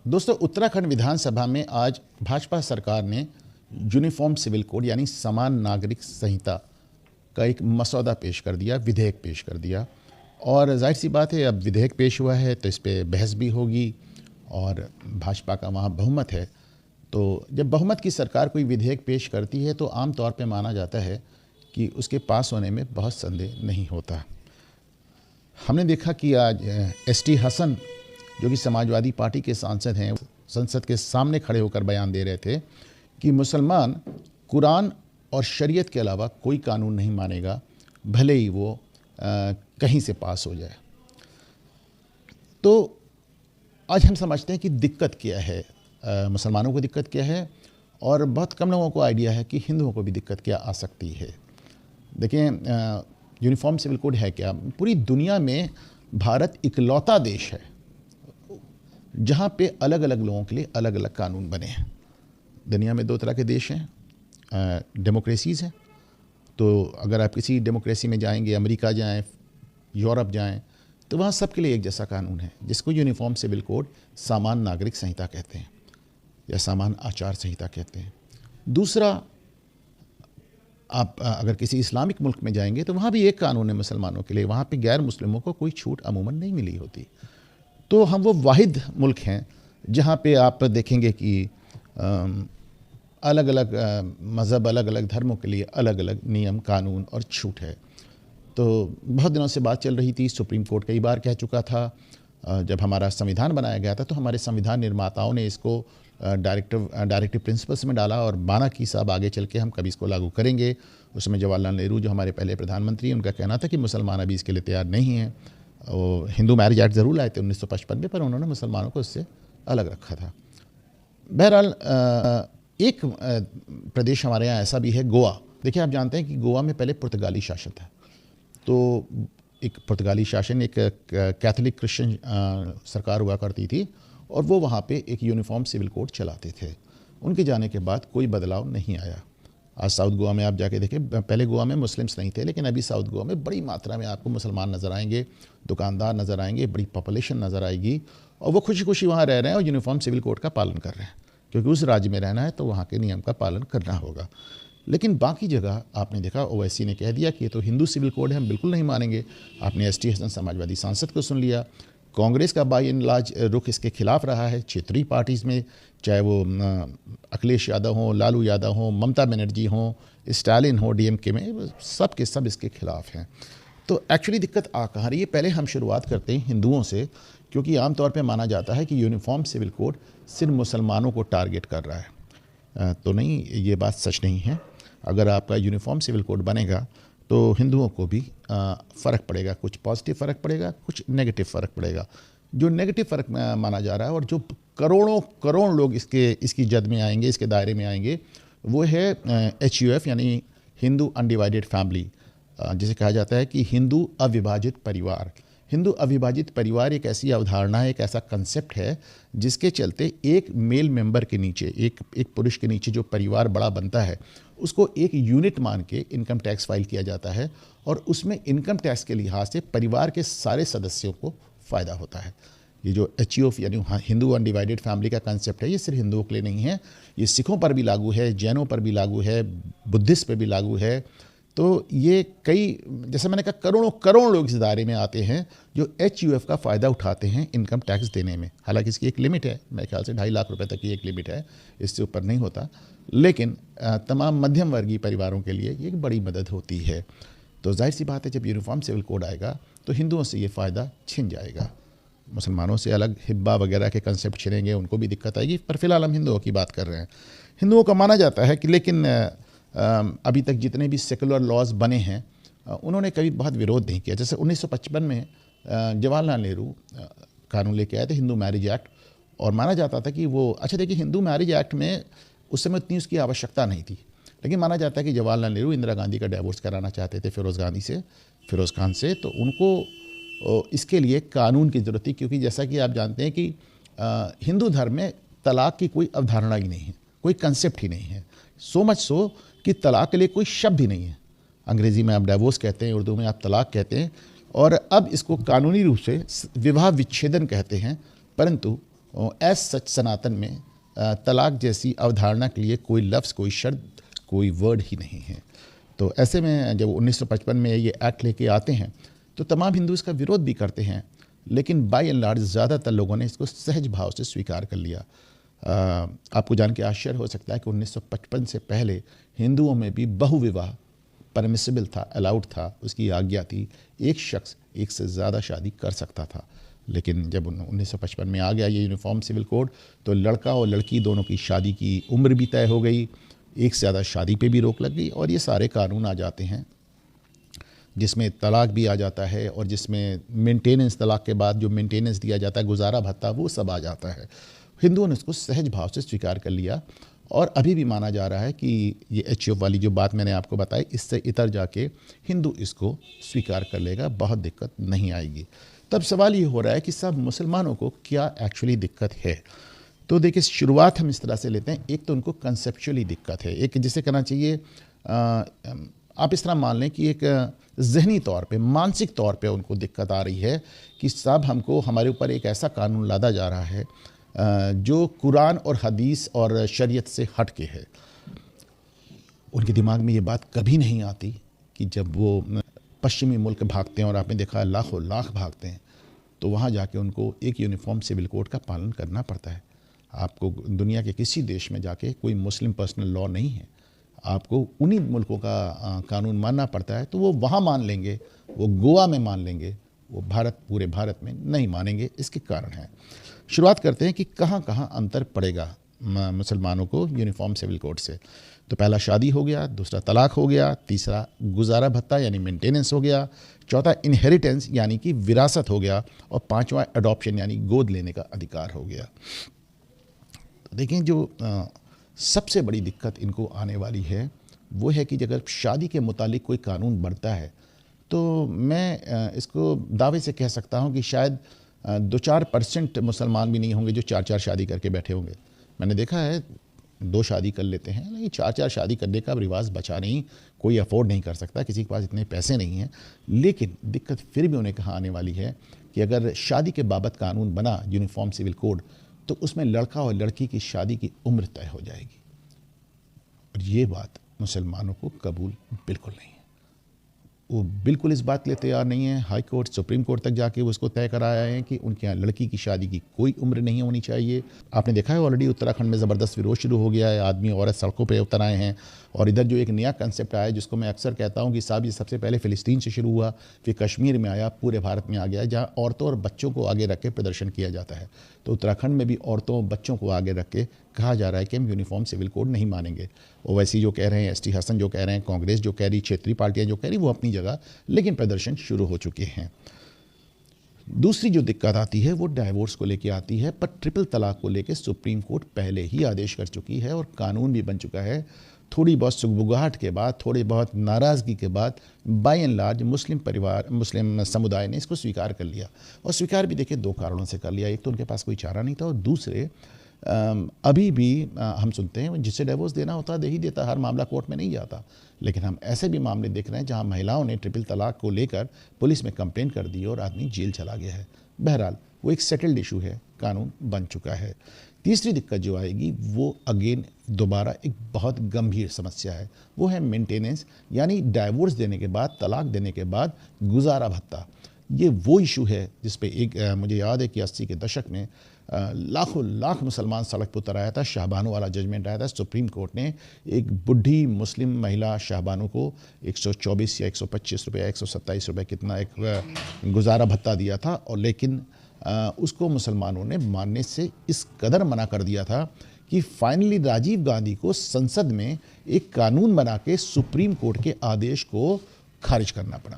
दोस्तों, उत्तराखंड विधानसभा में आज भाजपा सरकार ने यूनिफॉर्म सिविल कोड यानी समान नागरिक संहिता का एक मसौदा पेश कर दिया, विधेयक पेश कर दिया। और जाहिर सी बात है, अब विधेयक पेश हुआ है तो इस पर बहस भी होगी और भाजपा का वहाँ बहुमत है। तो जब बहुमत की सरकार कोई विधेयक पेश करती है तो आम तौर पे माना जाता है कि उसके पास होने में बहुत संदेह नहीं होता। हमने देखा कि आज एसटी हसन, जो कि समाजवादी पार्टी के सांसद हैं, संसद के सामने खड़े होकर बयान दे रहे थे कि मुसलमान कुरान और शरीयत के अलावा कोई कानून नहीं मानेगा, भले ही वो कहीं से पास हो जाए। तो आज हम समझते हैं कि दिक्कत क्या है, मुसलमानों को दिक्कत क्या है, और बहुत कम लोगों को आइडिया है कि हिंदुओं को भी दिक्कत क्या आ सकती है। देखें, यूनिफॉर्म सिविल कोड है क्या? पूरी दुनिया में भारत इकलौता देश है जहाँ पे अलग अलग लोगों के लिए अलग अलग कानून बने हैं। दुनिया में दो तरह के देश हैं, डेमोक्रेसीज़ हैं। तो अगर आप किसी डेमोक्रेसी में जाएंगे, अमेरिका जाएं, यूरोप जाएं, तो वहाँ सबके लिए एक जैसा कानून है, जिसको यूनिफॉर्म सिविल कोड समान नागरिक संहिता कहते हैं या समान आचार संहिता कहते हैं। दूसरा, आप अगर किसी इस्लामिक मुल्क में जाएंगे तो वहाँ भी एक कानून है मुसलमानों के लिए, वहाँ पे गैर मुस्लिमों को कोई छूट अमूमन नहीं मिली होती। तो हम वो वाहिद मुल्क हैं जहाँ पे आप देखेंगे कि अलग अलग मज़हब, अलग अलग धर्मों के लिए अलग अलग नियम, कानून और छूट है। तो बहुत दिनों से बात चल रही थी, सुप्रीम कोर्ट कई बार कह चुका था, जब हमारा संविधान बनाया गया था तो हमारे संविधान निर्माताओं ने इसको डायरेक्टिव प्रिंसिपल्स में डाला और माना कि साहब आगे चल के हम कभी इसको लागू करेंगे। उसमें जवाहरलाल नेहरू, जो हमारे पहले प्रधानमंत्री हैं, उनका कहना था कि मुसलमान अभी इसके लिए तैयार नहीं हैं। वो हिंदू मैरिज एक्ट ज़रूर लाए थे 1955 में, पर उन्होंने मुसलमानों को इससे अलग रखा था। बहरहाल, एक प्रदेश हमारे यहाँ ऐसा भी है, गोवा। देखिए, आप जानते हैं कि गोवा में पहले पुर्तगाली शासन था। तो एक पुर्तगाली शासन, एक कैथोलिक क्रिश्चियन सरकार हुआ करती थी और वो वहाँ पे एक यूनिफॉर्म सिविल कोड चलाते थे। उनके जाने के बाद कोई बदलाव नहीं आया। आज साउथ गोवा में आप जाके देखें, पहले गोवा में मुस्लिम्स नहीं थे, लेकिन अभी साउथ गोवा में बड़ी मात्रा में आपको मुसलमान नज़र आएंगे, दुकानदार नज़र आएंगे, बड़ी पॉपुलेशन नज़र आएगी और वो खुशी खुशी वहाँ रह रहे हैं और यूनिफॉर्म सिविल कोड का पालन कर रहे हैं, क्योंकि उस राज्य में रहना है तो वहाँ के नियम का पालन करना होगा। लेकिन बाकी जगह आपने देखा, ओवैसी ने कह दिया कि ये तो हिंदू सिविल कोड है, हम बिल्कुल नहीं मानेंगे। आपने एसटी हसन समाजवादी सांसद को सुन लिया। कांग्रेस का बाई एंड लार्ज रुख इसके खिलाफ रहा है। क्षेत्रीय पार्टीज़ में, चाहे वो अखिलेश यादव हों, लालू यादव हों, ममता बनर्जी हों, स्टालिन हो डीएमके में, सब के सब इसके खिलाफ हैं। तो एक्चुअली दिक्कत आ कहाँ रही है? पहले हम शुरुआत करते हैं हिंदुओं से, क्योंकि आमतौर पे माना जाता है कि यूनिफॉर्म सिविल कोड सिर्फ मुसलमानों को टारगेट कर रहा है। तो नहीं, ये बात सच नहीं है। अगर आपका यूनिफॉर्म सिविल कोड बनेगा तो हिंदुओं को भी फ़र्क पड़ेगा, कुछ पॉजिटिव फ़र्क पड़ेगा, कुछ नेगेटिव फ़र्क पड़ेगा। जो नेगेटिव फ़र्क माना जा रहा है और जो करोड़ों करोड़ लोग इसकी जद में आएंगे, इसके दायरे में आएंगे, वो है HUF यानी हिंदू अनडिवाइडेड फैमिली, जिसे कहा जाता है कि हिंदू अविभाजित परिवार। हिंदू अविभाजित परिवार एक ऐसी अवधारणा है, एक ऐसा कंसेप्ट है जिसके चलते एक मेल मेंबर के नीचे, एक पुरुष के नीचे जो परिवार बड़ा बनता है, उसको एक यूनिट मान के इनकम टैक्स फाइल किया जाता है और उसमें इनकम टैक्स के लिहाज से परिवार के सारे सदस्यों को फ़ायदा होता है। ये जो HUF यानी हिंदू अनडिवाइडेड फैमिली का कंसेप्ट है, ये सिर्फ हिंदुओं के लिए नहीं है, ये सिखों पर भी लागू है, जैनों पर भी लागू है, बुद्धिस्ट पर भी लागू है। तो ये कई, जैसे मैंने कहा, करोड़ों करोड़ लोग इस दायरे में आते हैं जो HUF का फ़ायदा उठाते हैं इनकम टैक्स देने में। हालांकि इसकी एक लिमिट है, मेरे ख्याल से 2.5 लाख रुपए तक की एक लिमिट है, इससे ऊपर नहीं होता। लेकिन तमाम मध्यम वर्गीय परिवारों के लिए ये एक बड़ी मदद होती है। तो जाहिर सी बात है, जब यूनिफॉर्म सिविल कोड आएगा तो हिंदुओं से ये फ़ायदा छिन जाएगा। मुसलमानों से अलग हिब्बा वगैरह के कंसेप्ट छिनेंगे, उनको भी दिक्कत आएगी, पर फिलहाल हम हिंदुओं की बात कर रहे हैं। हिंदुओं का माना जाता है कि लेकिन अभी तक जितने भी सेकुलर लॉज बने हैं उन्होंने कभी बहुत विरोध नहीं किया। जैसे 1955 में जवाहरलाल नेहरू कानून लेके आए थे, हिंदू मैरिज एक्ट, और माना जाता था कि वो, अच्छा देखिए, हिंदू मैरिज एक्ट में उस समय उतनी उसकी आवश्यकता नहीं थी, लेकिन माना जाता है कि जवाहरलाल नेहरू इंदिरा गांधी का डिवोर्स कराना चाहते थे फिरोज़ खान से, तो उनको इसके लिए कानून की ज़रूरत थी, क्योंकि जैसा कि आप जानते हैं कि हिंदू धर्म में तलाक की कोई अवधारणा ही नहीं है, कोई कंसेप्ट ही नहीं है। सो मच सो कि तलाक के लिए कोई शब्द ही नहीं है। अंग्रेज़ी में आप डिवोर्स कहते हैं, उर्दू में आप तलाक कहते हैं, और अब इसको कानूनी रूप से विवाह विच्छेदन कहते हैं, परंतु एज सच सनातन में तलाक जैसी अवधारणा के लिए कोई लफ्ज़, कोई शब्द, कोई वर्ड ही नहीं है। तो ऐसे में जब 1955 में ये एक्ट लेके आते हैं तो तमाम हिंदू इसका विरोध भी करते हैं, लेकिन बाय एंड लार्ज ज़्यादातर लोगों ने इसको सहज भाव से स्वीकार कर लिया। आपको जान के आश्चर्य हो सकता है कि 1955 से पहले हिंदुओं में भी बहुविवाह परमिसिबल था, अलाउड था, उसकी आज्ञा थी। एक शख्स एक से ज़्यादा शादी कर सकता था। लेकिन जब 1955 में आ गया ये यूनिफॉर्म सिविल कोड, तो लड़का और लड़की दोनों की शादी की उम्र भी तय हो गई, एक से ज़्यादा शादी पे भी रोक लग गई, और ये सारे कानून आ जाते हैं जिसमें तलाक भी आ जाता है, और जिसमें मेंटेनेंस, तलाक के बाद जो मेंटेनेंस दिया जाता है, गुजारा भत्ता, वो सब आ जाता है। हिंदुओं ने इसको सहज भाव से स्वीकार कर लिया, और अभी भी माना जा रहा है कि ये HUF वाली जो बात मैंने आपको बताई, इससे इतर जाके हिंदू इसको स्वीकार कर लेगा, बहुत दिक्कत नहीं आएगी। तब सवाल ये हो रहा है कि सब मुसलमानों को क्या एक्चुअली दिक्कत है। तो देखिए, शुरुआत हम इस तरह से लेते हैं। एक तो उनको कंसेप्चुअली दिक्कत है, एक जिसे कहना चाहिए आप इस तरह मान लें कि एक जहनी तौर पे, मानसिक तौर पे उनको दिक्कत आ रही है कि साहब हमको, हमारे ऊपर एक ऐसा कानून लादा जा रहा है जो कुरान और हदीस और शरीयत से हट के है। उनके दिमाग में ये बात कभी नहीं आती कि जब वो पश्चिमी मुल्क भागते हैं, और आपने देखा लाखों लाख भागते हैं, तो वहाँ जाके उनको एक यूनिफॉर्म सिविल कोड का पालन करना पड़ता है। आपको दुनिया के किसी देश में जाके कोई मुस्लिम पर्सनल लॉ नहीं है, आपको उन्हीं मुल्कों का कानून मानना पड़ता है। तो वो वहाँ मान लेंगे, वो गोवा में मान लेंगे, वो पूरे भारत में नहीं मानेंगे। इसके कारण है। शुरुआत करते हैं कि कहाँ कहाँ अंतर पड़ेगा मुसलमानों को यूनिफॉर्म सिविल कोड से। तो पहला शादी हो गया, दूसरा तलाक हो गया, तीसरा गुजारा भत्ता यानी मेंटेनेंस हो गया, चौथा इनहेरिटेंस यानी कि विरासत हो गया, और पांचवा अडॉप्शन यानी गोद लेने का अधिकार हो गया। तो देखें, जो सबसे बड़ी दिक्कत इनको आने वाली है वो है कि अगर शादी के मुतालिक कोई कानून बढ़ता है, तो मैं इसको दावे से कह सकता हूँ कि शायद 2-4% मुसलमान भी नहीं होंगे जो 4-4 शादी करके बैठे होंगे। मैंने देखा है 2 शादी कर लेते हैं, लेकिन 4-4 शादी करने का रिवाज बचा नहीं, कोई अफोर्ड नहीं कर सकता, किसी के पास इतने पैसे नहीं हैं। लेकिन दिक्कत फिर भी उन्हें कहाँ आने वाली है कि अगर शादी के बाबत कानून बना, यूनिफॉर्म सिविल कोड, तो उसमें लड़का और लड़की की शादी की उम्र तय हो जाएगी, और ये बात मुसलमानों को कबूल बिल्कुल नहीं है। वो बिल्कुल इस बात के लिए तैयार नहीं है। हाई कोर्ट, सुप्रीम कोर्ट तक जाके वो उसको तय कराया है कि उनके यहाँ लड़की की शादी की कोई उम्र नहीं होनी चाहिए। आपने देखा है ऑलरेडी उत्तराखंड में ज़बरदस्त विरोध शुरू हो गया है, आदमी औरत सड़कों पे उतर आए हैं। और इधर जो एक नया कंसेप्ट आया है, जिसको मैं अक्सर कहता हूँ कि साहब ये सबसे पहले फ़िलिस्तीन से शुरू हुआ, फिर कश्मीर में आया, पूरे भारत में आ गया, जहाँ औरतों और बच्चों को आगे रख के प्रदर्शन किया जाता है। तो उत्तराखंड में भी औरतों बच्चों को आगे रख के कहा जा रहा है कि हम यूनिफॉर्म सिविल कोड नहीं मानेंगे। ओवैसी जो कह रहे हैं, ST हसन जो कह रहे हैं, कांग्रेस जो कह रही, क्षेत्रीय पार्टियां जो कह रही, वो अपनी जगह, लेकिन प्रदर्शन शुरू हो चुके हैं। दूसरी जो दिक्कत आती है वो डाइवोर्स को लेके आती है, पर ट्रिपल तलाक को लेके सुप्रीम कोर्ट पहले ही आदेश कर चुकी है और कानून भी बन चुका है। थोड़ी बहुत सुगबुगाहट के बाद, थोड़ी बहुत नाराज़गी के बाद बाय एंड लार्ज मुस्लिम समुदाय ने इसको स्वीकार कर लिया। और स्वीकार भी देखिए 2 कारणों से कर लिया। एक तो उनके पास कोई चारा नहीं था, और दूसरे अभी भी हम सुनते हैं जिसे डिवोर्स देना होता दे ही देता, हर मामला कोर्ट में नहीं जाता। लेकिन हम ऐसे भी मामले देख रहे हैं जहां महिलाओं ने ट्रिपल तलाक को लेकर पुलिस में कंप्लेन कर दी और आदमी जेल चला गया है। बहरहाल वो एक सेटल्ड इशू है, कानून बन चुका है। तीसरी दिक्कत जो आएगी वो अगेन दोबारा एक बहुत गंभीर समस्या है, वो है मेंटेनेंस, यानी डाइवोर्स देने के बाद, तलाक देने के बाद गुजारा भत्ता। ये वो इशू है जिस पे मुझे याद है कि 80 के दशक में लाखों लाख मुसलमान सड़क पर उतर आया था। शाहबानो वाला जजमेंट आया था। सुप्रीम कोर्ट ने एक बुढ़ी मुस्लिम महिला शाहबानो को 124 या 125 रुपये, 127 रुपये कितना एक गुजारा भत्ता दिया था, और लेकिन उसको मुसलमानों ने मानने से इस कदर मना कर दिया था कि फाइनली राजीव गांधी को संसद में एक कानून बना के सुप्रीम कोर्ट के आदेश को खारिज करना पड़ा।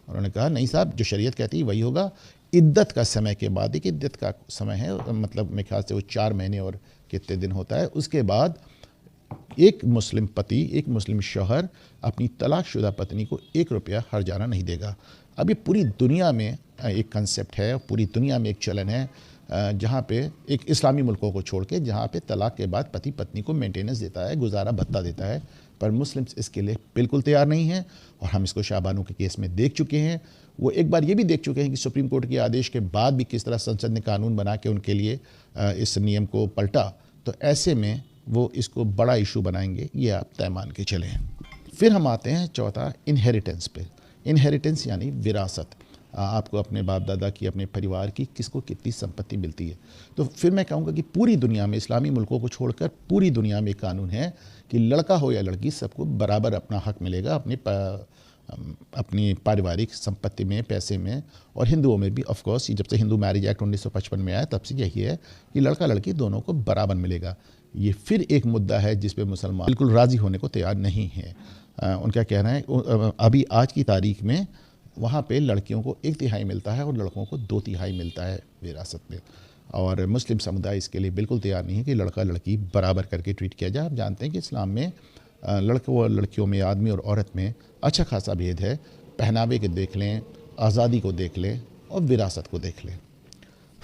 उन्होंने कहा नहीं साहब, जो शरीयत कहती है वही होगा। इद्दत का समय के बाद, एक इद्दत का समय है, मतलब मेरे ख्याल से वो 4 महीने और कितने दिन होता है, उसके बाद एक मुस्लिम पति, एक मुस्लिम शौहर अपनी तलाकशुदा पत्नी को 1 रुपया हर्जाना नहीं देगा। अभी पूरी दुनिया में एक कंसेप्ट है, पूरी दुनिया में एक चलन है, जहाँ पे एक इस्लामी मुल्कों को छोड़ के जहाँ पे तलाक के बाद पति पत्नी को मेंटेनेंस देता है, गुजारा भत्ता देता है, पर मुस्लिम्स इसके लिए बिल्कुल तैयार नहीं हैं। और हम इसको शाहबानो के केस में देख चुके हैं। वो एक बार ये भी देख चुके हैं कि सुप्रीम कोर्ट के आदेश के बाद भी किस तरह संसद ने कानून बना के उनके लिए इस नियम को पलटा। तो ऐसे में वो इसको बड़ा इशू बनाएंगे, ये आप तय मान के चलें। फिर हम आते हैं चौथा, इनहेरिटेंस पे। इनहेरिटेंस यानी विरासत। आपको अपने बाप दादा की, अपने परिवार की किसको कितनी संपत्ति मिलती है। तो फिर मैं कहूँगा कि पूरी दुनिया में, इस्लामी मुल्कों को छोड़कर पूरी दुनिया में कानून है कि लड़का हो या लड़की, सबको बराबर अपना हक मिलेगा अपनी पारिवारिक संपत्ति में, पैसे में। और हिंदुओं में भी ऑफ कोर्स, जब से हिंदू मैरिज एक्ट 1955 में आया तब से यही है कि लड़का लड़की दोनों को बराबर मिलेगा। ये फिर एक मुद्दा है जिस पे मुसलमान बिल्कुल राज़ी होने को तैयार नहीं है। उनका कहना है अभी आज की तारीख में वहाँ पे लड़कियों को 1/3 मिलता है और लड़कों को 2/3 मिलता है विरासत में। और मुस्लिम समुदाय इसके लिए बिल्कुल तैयार नहीं है कि लड़का लड़की बराबर करके ट्रीट किया जाए। आप जानते हैं कि इस्लाम में लड़कों और लड़कियों में, आदमी और औरत में अच्छा खासा भेद है। पहनावे के देख लें, आज़ादी को देख लें और विरासत को देख लें।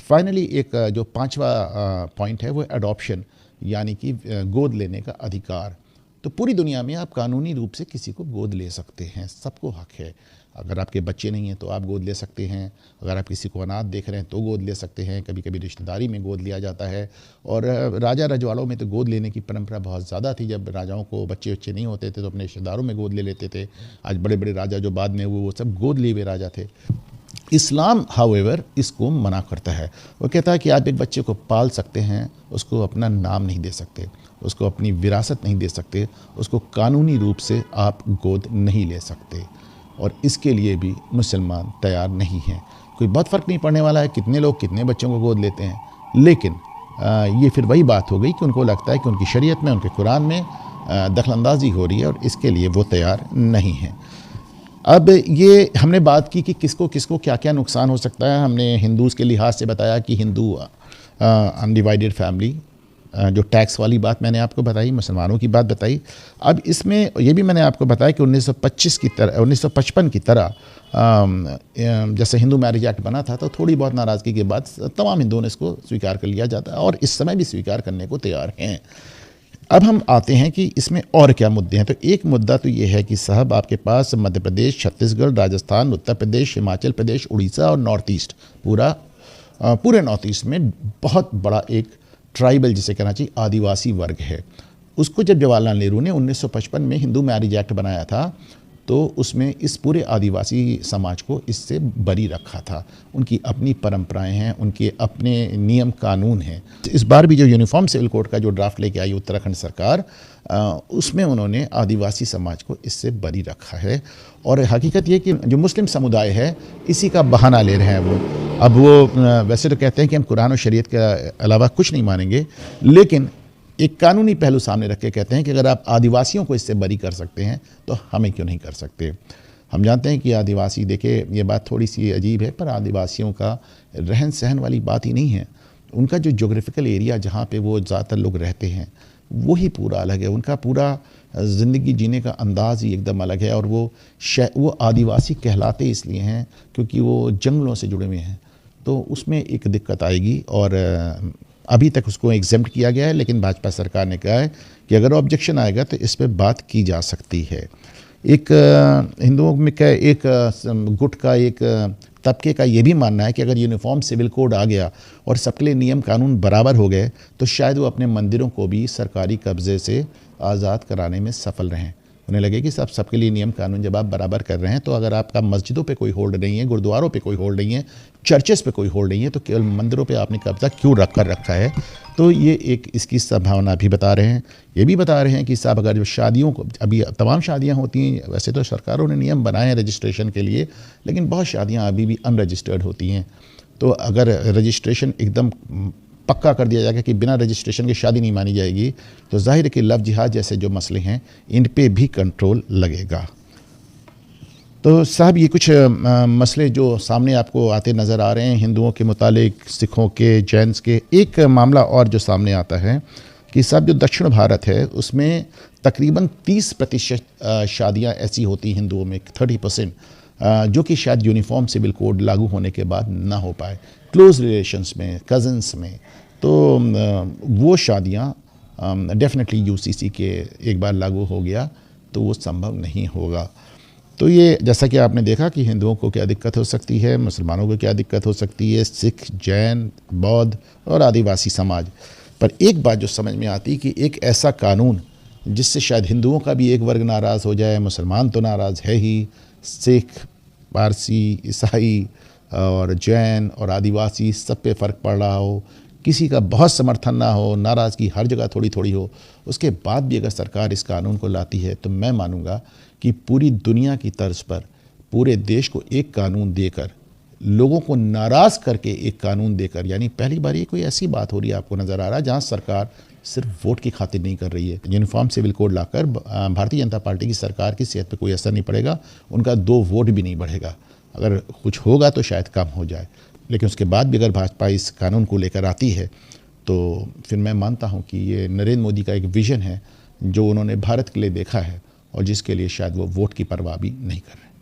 फाइनली एक जो 5वां पॉइंट है वो अडॉप्शन, यानी कि गोद लेने का अधिकार। तो पूरी दुनिया में आप कानूनी रूप से किसी को गोद ले सकते हैं, सबको हक है। अगर आपके बच्चे नहीं हैं तो आप गोद ले सकते हैं। अगर आप किसी को अनाथ देख रहे हैं तो गोद ले सकते हैं। कभी कभी रिश्तेदारी में गोद लिया जाता है। और राजा रजवाड़ों में तो गोद लेने की परंपरा बहुत ज़्यादा थी। जब राजाओं को बच्चे नहीं होते थे तो अपने रिश्तेदारों में गोद ले लेते थे। आज बड़े बड़े राजा जो बाद में हुए वो सब गोद लिए हुए राजा थे। इस्लाम हाउएवर इसको मना करता है। वो कहता है कि आप एक बच्चे को पाल सकते हैं, उसको अपना नाम नहीं दे सकते, उसको अपनी विरासत नहीं दे सकते, उसको कानूनी रूप से आप गोद नहीं ले सकते। और इसके लिए भी मुसलमान तैयार नहीं हैं। कोई बहुत फ़र्क नहीं पड़ने वाला है कितने लोग कितने बच्चों को गोद लेते हैं। लेकिन ये फिर वही बात हो गई कि उनको लगता है कि उनकी शरीयत में, उनके कुरान में दखलंदाजी हो रही है और इसके लिए वो तैयार नहीं हैं। अब ये हमने बात की कि किसको किसको क्या क्या नुकसान हो सकता है। हमने हिंदूज़ के लिहाज से बताया कि हिंदू अनडिवाइडेड फैमिली, जो टैक्स वाली बात मैंने आपको बताई, मुसलमानों की बात बताई। अब इसमें ये भी मैंने आपको बताया कि 1955 की तरह जैसे हिंदू मैरिज एक्ट बना था तो थोड़ी बहुत नाराज़गी के बाद तमाम हिंदुओं ने इसको स्वीकार कर लिया जाता है और इस समय भी स्वीकार करने को तैयार हैं। अब हम आते हैं कि इसमें और क्या मुद्दे हैं। तो एक मुद्दा तो ये है कि साहब आपके पास मध्य प्रदेश, छत्तीसगढ़, राजस्थान, उत्तर प्रदेश, हिमाचल प्रदेश, उड़ीसा और नॉर्थ ईस्ट, पूरे नॉर्थ ईस्ट में बहुत बड़ा एक ट्राइबल, जिसे कहना चाहिए आदिवासी वर्ग है। उसको जब जवाहरलाल नेहरू ने 1955 में हिंदू मैरिज एक्ट बनाया था तो उसमें इस पूरे आदिवासी समाज को इससे बरी रखा था। उनकी अपनी परंपराएं हैं, उनके अपने नियम कानून हैं। इस बार भी जो यूनिफॉर्म सिविल कोड का जो ड्राफ्ट लेके आई उत्तराखंड सरकार, उसमें उन्होंने आदिवासी समाज को इससे बरी रखा है। और हकीकत ये कि जो मुस्लिम समुदाय है इसी का बहाना ले रहे हैं वो। अब वो वैसे तो कहते हैं कि हम कुरान और शरीयत के अलावा कुछ नहीं मानेंगे, लेकिन एक कानूनी पहलू सामने रख के कहते हैं कि अगर आप आदिवासियों को इससे बरी कर सकते हैं तो हमें क्यों नहीं कर सकते। हम जानते हैं कि आदिवासी, देखिए ये बात थोड़ी सी अजीब है, पर आदिवासियों का रहन सहन वाली बात ही नहीं है। उनका जो ज्योग्राफिकल एरिया जहाँ पे वो ज़्यादातर लोग रहते हैं वही पूरा अलग है। उनका पूरा ज़िंदगी जीने का अंदाज ही एकदम अलग है। और वो आदिवासी कहलाते इसलिए हैं क्योंकि वो जंगलों से जुड़े हुए हैं। तो उसमें एक दिक्कत आएगी और अभी तक उसको एग्जेम्प्ट किया गया है, लेकिन भाजपा सरकार ने कहा है कि अगर ऑब्जेक्शन आएगा तो इस पर बात की जा सकती है। एक हिंदुओं में का एक गुट का, एक तबके का ये भी मानना है कि अगर यूनिफॉर्म सिविल कोड आ गया और सबके लिए नियम कानून बराबर हो गए तो शायद वो अपने मंदिरों को भी सरकारी कब्जे से आज़ाद कराने में सफल रहें। उन्हें लगे कि सबके लिए नियम कानून जब आप बराबर कर रहे हैं तो अगर आपका मस्जिदों पे कोई होल्ड नहीं है, गुरुद्वारों पे कोई होल्ड नहीं है, चर्चेस पे कोई होल्ड नहीं है, तो केवल मंदिरों पे आपने कब्जा क्यों रखा है। तो ये एक इसकी संभावना भी बता रहे हैं। ये भी बता रहे हैं कि साहब अगर जो शादियों को, अभी तमाम शादियाँ होती हैं, वैसे तो सरकारों ने नियम बनाए हैं रजिस्ट्रेशन के लिए, लेकिन बहुत शादियाँ अभी भी अनरजिस्टर्ड होती हैं। तो अगर रजिस्ट्रेशन एकदम पक्का कर दिया जाएगा कि बिना रजिस्ट्रेशन की शादी नहीं मानी जाएगी तो जाहिर है कि लव जिहाद जैसे जो मसले हैं इन पे भी कंट्रोल लगेगा। तो साहब ये कुछ मसले जो सामने आपको आते नज़र आ रहे हैं हिंदुओं के मुतालिक, सिखों के, जैन्स के। एक मामला और जो सामने आता है कि साहब जो दक्षिण भारत है उसमें तकरीबन 30% शादियाँ ऐसी होती हैं हिंदुओं में, 30%, जो कि शायद यूनिफॉर्म सिविल कोड लागू होने के बाद ना हो पाए। क्लोज रिलेशंस में, कज़न्स में, तो वो शादियाँ डेफिनेटली यूसीसी के एक बार लागू हो गया तो वो संभव नहीं होगा। तो ये जैसा कि आपने देखा कि हिंदुओं को क्या दिक्कत हो सकती है, मुसलमानों को क्या दिक्कत हो सकती है, सिख, जैन, बौद्ध और आदिवासी समाज। पर एक बात जो समझ में आती कि एक ऐसा कानून जिससे शायद हिंदुओं का भी एक वर्ग नाराज़ हो जाए, मुसलमान तो नाराज़ है ही, सिख, पारसी, ईसाई और जैन और आदिवासी सब पे फ़र्क पड़ रहा हो, किसी का बहुत समर्थन ना हो, नाराज़गी हर जगह थोड़ी थोड़ी हो, उसके बाद भी अगर सरकार इस कानून को लाती है तो मैं मानूंगा कि पूरी दुनिया की तर्ज पर पूरे देश को एक कानून देकर, लोगों को नाराज़ करके एक कानून देकर, यानी पहली बार ये कोई ऐसी बात हो रही है आपको नज़र आ रहा है जहाँ सरकार सिर्फ वोट की खातिर नहीं कर रही है। यूनिफॉर्म सिविल कोड लाकर भारतीय जनता पार्टी की सरकार की सेहत पर कोई असर नहीं पड़ेगा, उनका 2 वोट भी नहीं बढ़ेगा। अगर कुछ होगा तो शायद कम हो जाए, लेकिन उसके बाद भी अगर भाजपा इस कानून को लेकर आती है तो फिर मैं मानता हूं कि ये नरेंद्र मोदी का एक विज़न है जो उन्होंने भारत के लिए देखा है और जिसके लिए शायद वो वोट की परवाह भी नहीं कर रहे।